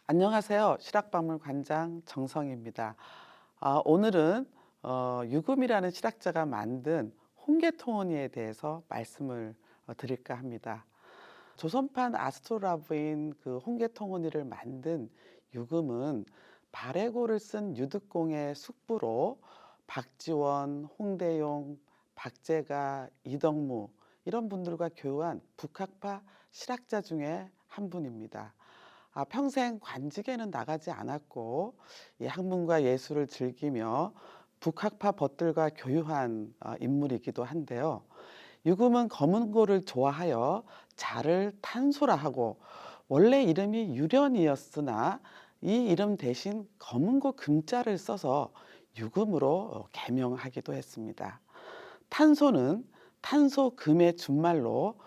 안녕하세요. 실학박물관장 정성입니다. 오늘은 유금이라는 실학자가 만든 홍계통원이에 대해서 말씀을 드릴까 합니다. 조선판 아스트로라브인 그 홍계통원이를 만든 유금은 발해고를 쓴 유득공의 숙부로 박지원, 홍대용, 박제가, 이덕무 이런 분들과 교우한 북학파 실학자 중에 한 분입니다. 평생 관직에는 나가지 않았고 이 학문과 예술을 즐기며 북학파 벗들과 교유한 인물이기도 한데요. 유금은 검은고를 좋아하여 자를 탄소라하고 원래 이름이 유련이었으나 이 이름 대신 검은고 금자를 써서 유금으로 개명하기도 했습니다. 탄소는 탄소금의 준말로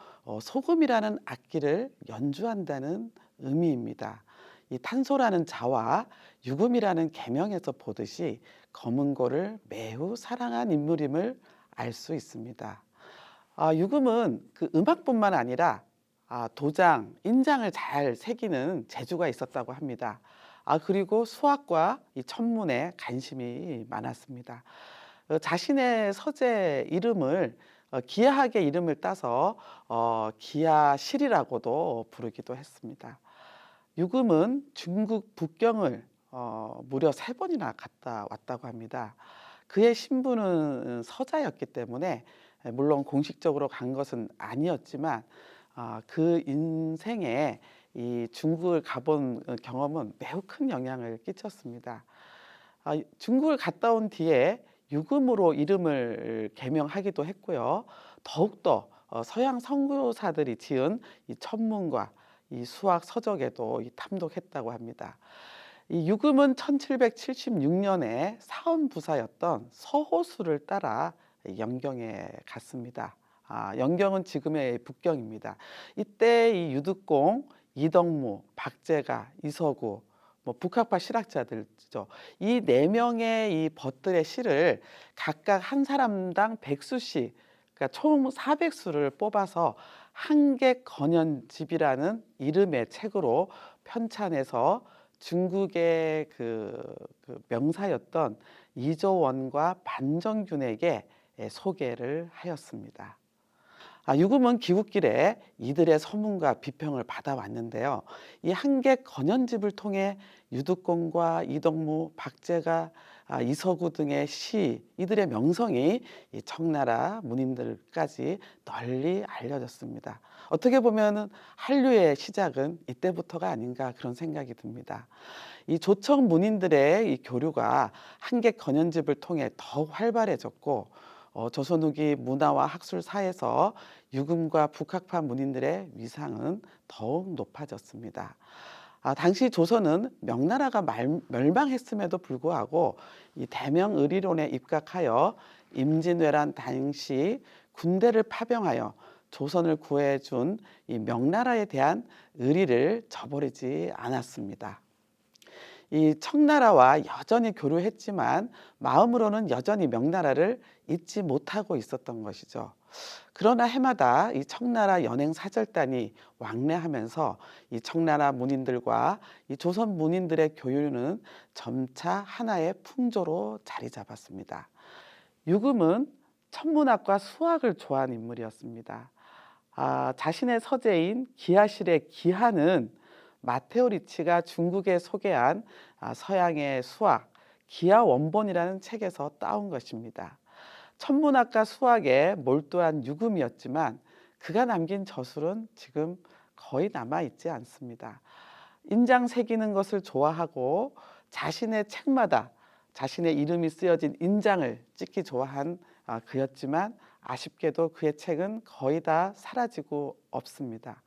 소금이라는 악기를 연주한다는 의미입니다. 이 탄소라는 자와 유금이라는 계명에서 보듯이 검은고를 매우 사랑한 인물임을 알 수 있습니다. 유금은 그 음악뿐만 아니라 도장, 인장을 잘 새기는 재주가 있었다고 합니다. 그리고 수학과 이 천문에 관심이 많았습니다. 자신의 서재 이름을 기하학의 이름을 따서 기하실이라고도 부르기도 했습니다. 유금은 중국 북경을 무려 3번이나 갔다 왔다고 합니다. 그의 신분은 서자였기 때문에 물론 공식적으로 간 것은 아니었지만 그 인생에 이 중국을 가본 경험은 매우 큰 영향을 끼쳤습니다. 중국을 갔다 온 뒤에 유금으로 이름을 개명하기도 했고요. 더욱더 서양 선교사들이 지은 이 천문과 이 수학 서적에도 탐독했다고 합니다. 이 유금은 1776년에 사원부사였던 서호수를 따라 영경에 갔습니다. 영경은 지금의 북경입니다. 이때 이 유득공, 이덕무, 박제가, 이서구, 북학파 실학자들이죠. 이 4명의 이 벗들의 시를 각각 한 사람당 100수씩, 그러니까 총 400수를 뽑아서 한객건연집이라는 이름의 책으로 편찬해서 중국의 그 명사였던 이조원과 반정균에게 소개를 하였습니다. 유금은 귀국길에 이들의 서문과 비평을 받아왔는데요. 이 한객 건연집을 통해 유득공과 이덕무, 박제가, 이서구 등의 시, 이들의 명성이 이 청나라 문인들까지 널리 알려졌습니다. 어떻게 보면 한류의 시작은 이때부터가 아닌가 그런 생각이 듭니다. 이 조청 문인들의 이 교류가 한객 건연집을 통해 더욱 활발해졌고 조선 후기 문화와 학술사에서 유금과 북학파 문인들의 위상은 더욱 높아졌습니다. 당시 조선은 명나라가 멸망했음에도 불구하고 이 대명의리론에 입각하여 임진왜란 당시 군대를 파병하여 조선을 구해준 이 명나라에 대한 의리를 저버리지 않았습니다. 이 청나라와 여전히 교류했지만 마음으로는 여전히 명나라를 잊지 못하고 있었던 것이죠. 그러나 해마다 이 청나라 연행 사절단이 왕래하면서 이 청나라 문인들과 이 조선 문인들의 교류는 점차 하나의 풍조로 자리 잡았습니다. 유금은 천문학과 수학을 좋아하는 인물이었습니다. 자신의 서재인 기하실의 기하는 마테오 리치가 중국에 소개한 서양의 수학 기하 원본이라는 책에서 따온 것입니다. 천문학과 수학에 몰두한 유금이었지만 그가 남긴 저술은 지금 거의 남아있지 않습니다. 인장 새기는 것을 좋아하고 자신의 책마다 자신의 이름이 쓰여진 인장을 찍기 좋아한 그였지만 아쉽게도 그의 책은 거의 다 사라지고 없습니다.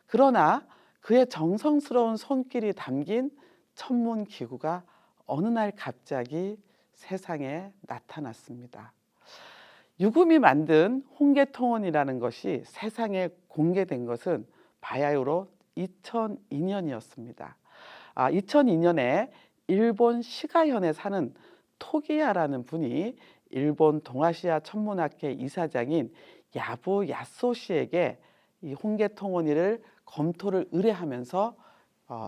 그러나 그의 정성스러운 손길이 담긴 천문기구가 어느 날 갑자기 세상에 나타났습니다. 유금이 만든 홍계통원이라는 것이 세상에 공개된 것은 바야흐로 2002년이었습니다. 2002년에 일본 시가현에 사는 토기야라는 분이 일본 동아시아 천문학회 이사장인 야부 야소 씨에게 이 홍계통원이를 검토를 의뢰하면서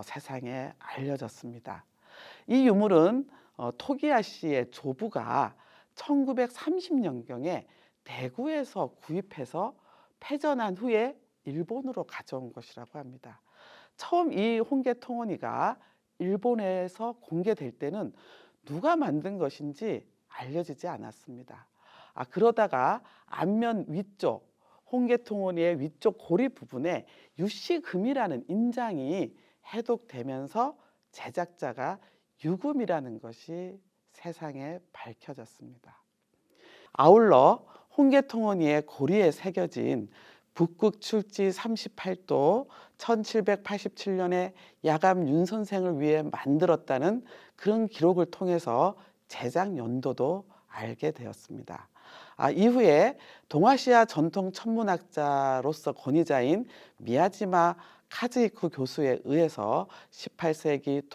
세상에 알려졌습니다. 이 유물은 토기야 씨의 조부가 1930년경에 대구에서 구입해서 패전한 후에 일본으로 가져온 것이라고 합니다. 처음 이 홍계통원이가 일본에서 공개될 때는 누가 만든 것인지 알려지지 않았습니다. 그러다가 앞면 위쪽 홍계통원이의 위쪽 고리 부분에 유씨금이라는 인장이 해독되면서 제작자가 유금이라는 것이 세상에 밝혀졌습니다. 아울러 홍계통원이의 고리에 새겨진 북극 출지 38도 1787년에 야감 윤 선생을 위해 만들었다는 그런 기록을 통해서 제작 연도도 알게 되었습니다. 이후에 동아시아 전통 천문학자로서 권위자인 미야지마 카즈히코 교수에 의해서 18세기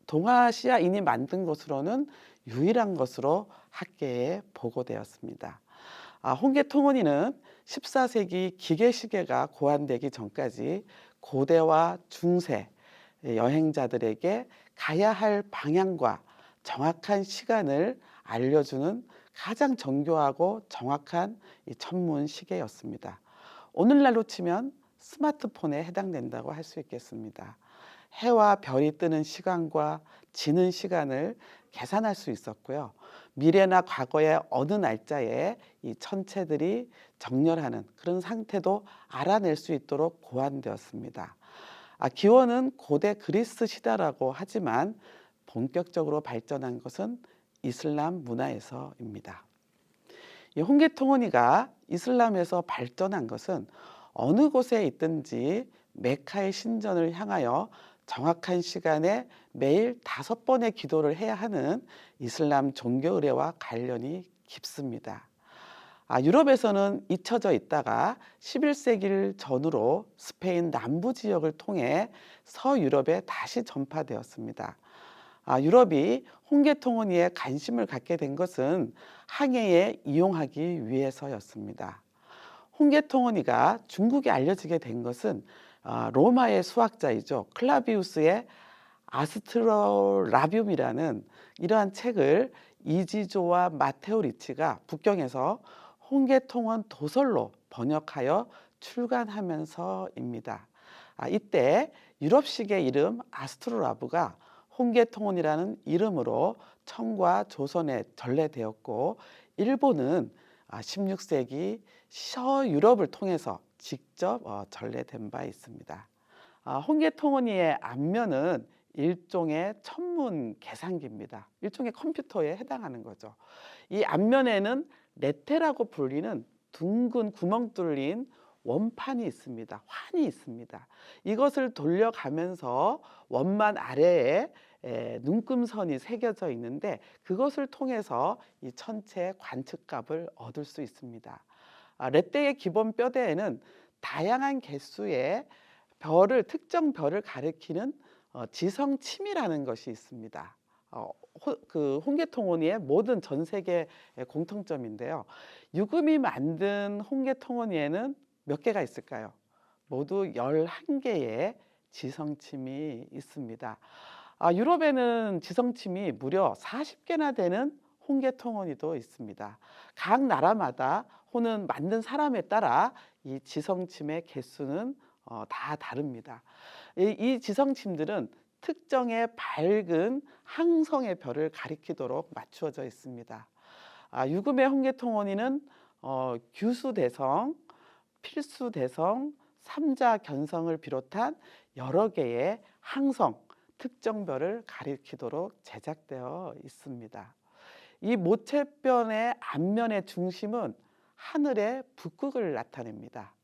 동아시아인이 만든 것으로는 유일한 것으로 학계에 보고되었습니다. 홍계통원이는 14세기 기계시계가 고안되기 전까지 고대와 중세 여행자들에게 가야 할 방향과 정확한 시간을 알려주는 가장 정교하고 정확한 천문 시계였습니다. 오늘날로 치면 스마트폰에 해당된다고 할 수 있겠습니다. 해와 별이 뜨는 시간과 지는 시간을 계산할 수 있었고요. 미래나 과거의 어느 날짜에 이 천체들이 정렬하는 그런 상태도 알아낼 수 있도록 고안되었습니다. 기원은 고대 그리스 시대라고 하지만 본격적으로 발전한 것은 이슬람 문화에서입니다. 이 홍계통원이가 이슬람에서 발전한 것은 어느 곳에 있든지 메카의 신전을 향하여 정확한 시간에 매일 5번의 기도를 해야 하는 이슬람 종교 의례와 관련이 깊습니다. 유럽에서는 잊혀져 있다가 11세기를 전후로 스페인 남부 지역을 통해 서유럽에 다시 전파되었습니다. 유럽이 홍계통원이에 관심을 갖게 된 것은 항해에 이용하기 위해서였습니다. 홍계통원이가 중국에 알려지게 된 것은 로마의 수학자이죠. 클라비우스의 아스트로라뷴이라는 이러한 책을 이지조와 마테오 리치가 북경에서 홍계통원 도설로 번역하여 출간하면서입니다. 이때 유럽식의 이름 아스트로라브가 홍계통원이라는 이름으로 청과 조선에 전래되었고, 일본은 16세기 서유럽을 통해서 직접 전래된 바 있습니다. 홍계통원이의 앞면은 일종의 천문 계산기입니다. 일종의 컴퓨터에 해당하는 거죠. 이 앞면에는 레테라고 불리는 둥근 구멍 뚫린 원판이 있습니다. 환이 있습니다. 이것을 돌려가면서 원만 아래에 눈금선이 새겨져 있는데, 그것을 통해서 이 천체의 관측값을 얻을 수 있습니다. 레떼의 기본 뼈대에는 다양한 개수의 특정 별을 가리키는 지성침이라는 것이 있습니다. 그 홍계통원이의 모든 전 세계 공통점인데요. 유금이 만든 홍계통원이에는 몇 개가 있을까요? 모두 11개의 지성침이 있습니다. 유럽에는 지성침이 무려 40개나 되는 홍계통원이도 있습니다. 각 나라마다 혹은 만든 사람에 따라 이 지성침의 개수는 다 다릅니다. 이 지성침들은 특정의 밝은 항성의 별을 가리키도록 맞추어져 있습니다. 유금의 홍계통원이는 규수대성, 필수대성, 삼자견성을 비롯한 여러 개의 항성, 특정별을 가리키도록 제작되어 있습니다. 이 모체변의 앞면의 중심은 하늘의 북극을 나타냅니다.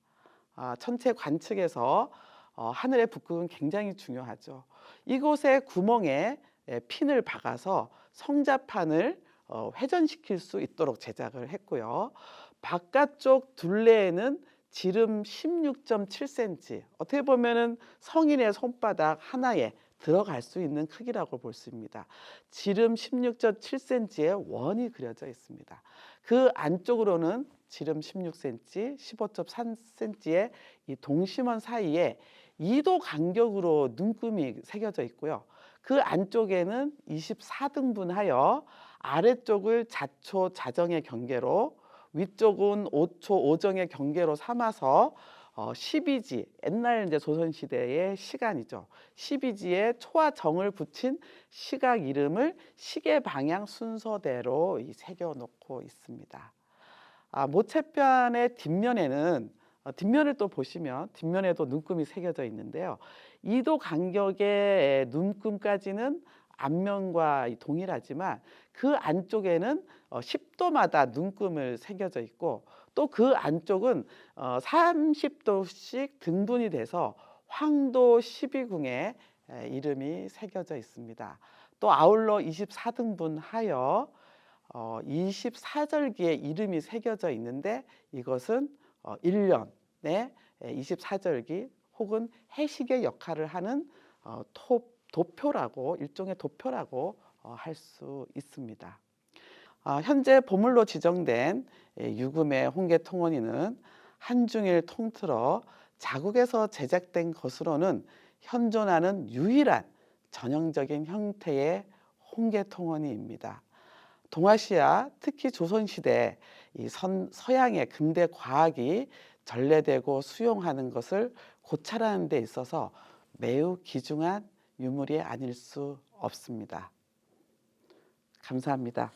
천체 관측에서 하늘의 북극은 굉장히 중요하죠. 이곳에 구멍에 핀을 박아서 성자판을 회전시킬 수 있도록 제작을 했고요. 바깥쪽 둘레에는 지름 16.7cm, 어떻게 보면은 성인의 손바닥 하나에 들어갈 수 있는 크기라고 볼 수 있습니다. 지름 16.7cm의 원이 그려져 있습니다. 그 안쪽으로는 지름 16cm, 15.3cm의 이 동심원 사이에 2도 간격으로 눈금이 새겨져 있고요. 그 안쪽에는 24등분하여 아래쪽을 자초 자정의 경계로 위쪽은 5초 오정의 경계로 삼아서 12지, 옛날 이제 조선시대의 시간이죠. 12지에 초와 정을 붙인 시각 이름을 시계 방향 순서대로 새겨 놓고 있습니다. 모체편의 뒷면에는 뒷면을 또 보시면 뒷면에도 눈금이 새겨져 있는데요. 2도 간격의 눈금까지는 앞면과 동일하지만 그 안쪽에는 10도마다 눈금을 새겨져 있고 또 그 안쪽은 30도씩 등분이 돼서 황도 12궁의 이름이 새겨져 있습니다. 또 아울러 24등분하여 24절기의 이름이 새겨져 있는데 이것은 1년의 24절기 혹은 해식의 역할을 하는 도표라고, 일종의 도표라고 할 수 있습니다. 현재 보물로 지정된 유금의 홍계통원이는 한중일 통틀어 자국에서 제작된 것으로는 현존하는 유일한 전형적인 형태의 홍계통원이입니다. 동아시아, 특히 조선시대 서양의 근대 과학이 전래되고 수용하는 것을 고찰하는 데 있어서 매우 귀중한 유물이 아닐 수 없습니다. 감사합니다.